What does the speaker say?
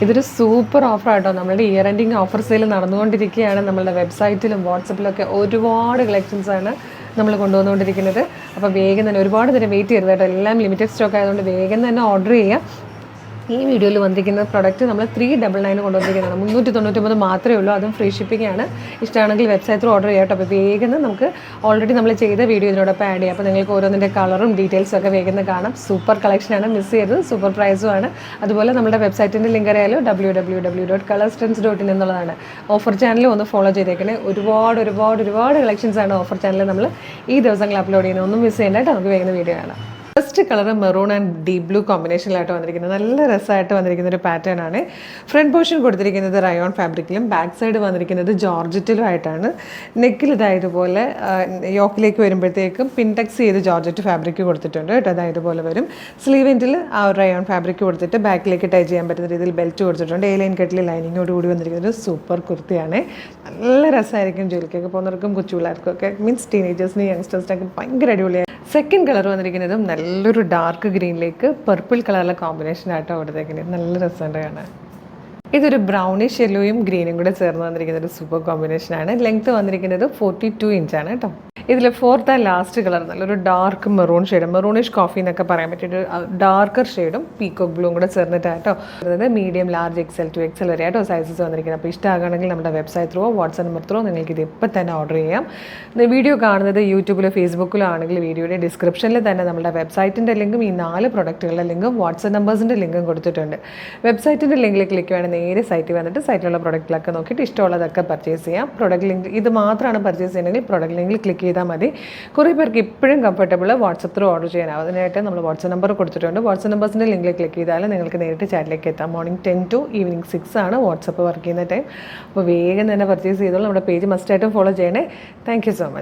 ഇതൊരു super offer ആട്ടോ. നമ്മുടെ ഇയർ എൻഡിങ് ഓഫർ സെയിൽ നടന്നുകൊണ്ടിരിക്കുകയാണ്. നമ്മളുടെ വെബ്സൈറ്റിലും വാട്സപ്പിലൊക്കെ ഒരുപാട് കളക്ഷൻസ് ആണ് നമ്മൾ കൊണ്ടുവന്നുകൊണ്ടിരിക്കുന്നത്. അപ്പോൾ വേഗം തന്നെ ഒരുപാട് നേരം വെയിറ്റ് ചെയ്യരുത് കേട്ടോ. എല്ലാം ലിമിറ്റഡ് സ്റ്റോക്ക് ആയതുകൊണ്ട് വേഗം തന്നെ ഓർഡർ ചെയ്യുക. ഈ വീഡിയോയിൽ വന്നിരിക്കുന്ന പ്രൊഡക്റ്റ് നമ്മൾ 399 കൊണ്ടുവന്നിരിക്കുന്നതാണ്. 399 മാത്രമേ ഉള്ളൂ, അതും ഫ്രീ ഷിപ്പിംഗ് ആണ്. ഇഷ്ടമാണെങ്കിൽ വെബ്സൈറ്റ് ത്രൂ ഓർഡർ ചെയ്യാം കേട്ടോ. അപ്പോൾ വേഗം നമുക്ക് ഓൾറെഡി നമ്മൾ ചെയ്ത വീഡിയോ ഇതിനോടൊപ്പം ആഡ് ചെയ്യാം. അപ്പോൾ നിങ്ങൾക്ക് ഓരോന്നിൻ്റെ കളറും ഡീറ്റെയിൽസും ഒക്കെ വേഗം കാണാം. സൂപ്പർ കളക്ഷനാണ്, മിസ് ചെയ്തത്. സൂപ്പർ പ്രൈസുമാണ്. അതുപോലെ നമ്മുടെ വെബ്സൈറ്റിൻ്റെ ലിങ്ക് അറിയാലോ, www.colorstrends.in എന്നുള്ളതാണ്. ഓഫർ ചാനൽ ഒന്ന് ഫോളോ ചെയ്തേക്കണേ. ഒരുപാട് കളക്ഷൻസ് ആണ് ഓഫർ ചാനലിൽ നമ്മൾ ഈ ദിവസങ്ങൾ അപ്ലോഡ് ചെയ്യുന്നത്. ഒന്നും മിസ് ചെയ്യേണ്ട കേട്ടോ. നമുക്ക് വേഗം വീഡിയോ കാണാം. First colour maroon and deep blue കോമ്പിനേഷനിലായിട്ട് വന്നിരിക്കുന്നത് നല്ല രസമായിട്ട് വന്നിരിക്കുന്ന ഒരു പാറ്റേൺ ആണ്. ഫ്രണ്ട് പോർഷൻ കൊടുത്തിരിക്കുന്നത് റയോൺ ഫാബ്രിക്കിലും ബാക്ക് സൈഡ് വന്നിരിക്കുന്നത് ജോർജറ്റിലും ആയിട്ടാണ്. നെക്കിൽ ഇതായതുപോലെ യോക്കിലേക്ക് വരുമ്പോഴത്തേക്കും പിൻടെക്സ് ചെയ്ത് ജോർജറ്റ് ഫാബ്രിക് കൊടുത്തിട്ടുണ്ട് കേട്ടോ. അതായതുപോലെ വരും. സ്ലീവ് എൻഡിൽ ആ റയോൺ ഫാബ്രിക് കൊടുത്തിട്ട് ബാക്കിലേക്ക് ടൈ ചെയ്യാൻ പറ്റുന്ന രീതിയിൽ ബെൽറ്റ് കൊടുത്തിട്ടുണ്ട്. എ ലൈൻ കട്ടിൽ ലൈനിങ്ങോട് കൂടി വന്നിരിക്കുന്നത് സൂപ്പർ കുർത്തിയാണ്. നല്ല രസമായിരിക്കും ജോലിക്കൊക്കെ പോകുന്നവർക്കും കൊച്ചു പിള്ളേർക്കും ഒക്കെ, മീൻസ് ടീനേജേഴ്സിനും യങ്സ്റ്റേഴ്സിനൊക്കെ ഭയങ്കര അടിപൊളിയാണ്. സെക്കൻഡ് കളർ വന്നിരിക്കുന്നതും നല്ലൊരു ഡാർക്ക് ഗ്രീനിലേക്ക് പർപ്പിൾ കളറിലെ കോമ്പിനേഷനായിട്ടോ അവിടത്തേക്കുന്നത്. നല്ല രസമുണ്ട് കാണാൻ. ഇതൊരു ബ്രൗണിഷ് യെല്ലോയും ഗ്രീനും കൂടെ ചേർന്ന് വന്നിരിക്കുന്ന ഒരു സൂപ്പർ കോമ്പിനേഷനാണ്. ലെങ്ത്ത് വന്നിരിക്കുന്നത് 42 ഇഞ്ചാണ് കേട്ടോ. ഇതിൽ ഫോർത്ത് ആൻഡ് ലാസ്റ്റ് കളർ നല്ലൊരു dark maroon shade, maroonish coffee എന്നൊക്കെ പറയാൻ പറ്റിയൊരു ഡാർക്കർ ഷെയ്ഡും പീക്കോക്ക് ബ്ലൂവും കൂടെ ചേർന്നിട്ടായിട്ടോ. അതായത് medium, large, XL to XL വരെ ആയിട്ടോ സൈസസ് വന്നിരിക്കുന്നത്. അപ്പോൾ ഇഷ്ടമാകണമെങ്കിൽ നമ്മുടെ website through WhatsApp number through നിങ്ങൾക്ക് ഇത് ഇപ്പം തന്നെ ഓർഡർ ചെയ്യാം. വീഡിയോ കാണുന്നത് യൂട്യൂബിലോ ഫേസ്ബുക്കിലോ ആണെങ്കിൽ വീഡിയോയുടെ ഡിസ്ക്രിപ്ഷനിൽ തന്നെ നമ്മുടെ വെബ്സൈറ്റിൻ്റെ ലിങ്കും ഈ 4 പ്രൊഡക്റ്റുകളുടെ ലിങ്കും വാട്സ്ആപ്പ് നമ്പേഴ്സിൻ്റെ ലിങ്കും കൊടുത്തിട്ടുണ്ട്. വെബ്സൈറ്റിൻ്റെ ലിങ്കിൽ ക്ലിക്ക് വേണമെങ്കിൽ നേരെ സൈറ്റിൽ വന്നിട്ട് സൈറ്റിലുള്ള പ്രൊഡക്റ്റിലൊക്കെ നോക്കിയിട്ട് ഇഷ്ടമുള്ളതൊക്കെ പർച്ചേസ് ചെയ്യാം. പ്രൊഡക്റ്റ് ലിങ്ക് ഇത് മാത്രമാണ് പർച്ചേസ് ചെയ്യണമെങ്കിൽ പ്രൊഡക്റ്റ് ലിങ്കിൽ ക്ലിക്ക് ചെയ്താൽ മതി. കുറേ പേർക്ക് ഇപ്പോഴും കംഫർട്ടബിൾ വാട്സപ്പ് ത്രൂ ഓർഡർ ചെയ്യാനാവും. അതിനായിട്ട് നമ്മൾ വാട്സപ്പ് നമ്പർ കൊടുത്തിട്ടുണ്ട്. വാട്സപ്പ് നമ്പേഴ്സിൻ്റെ ലിങ്കിൽ ക്ലിക്ക് ചെയ്താൽ നിങ്ങൾക്ക് നേരിട്ട് ചാറ്റിലേക്ക് എത്താം. മോർണിംഗ് 10 to ഈവനിങ് 6 ആണ് വാട്സപ്പ് വർക്ക് ചെയ്യുന്ന ടൈം. അപ്പോൾ വേഗം തന്നെ പർച്ചേസ് ചെയ്തോളൂ. നമ്മുടെ പേജ് മസ്റ്റായിട്ടും ഫോളോ ചെയ്യണേ. Thank you so much.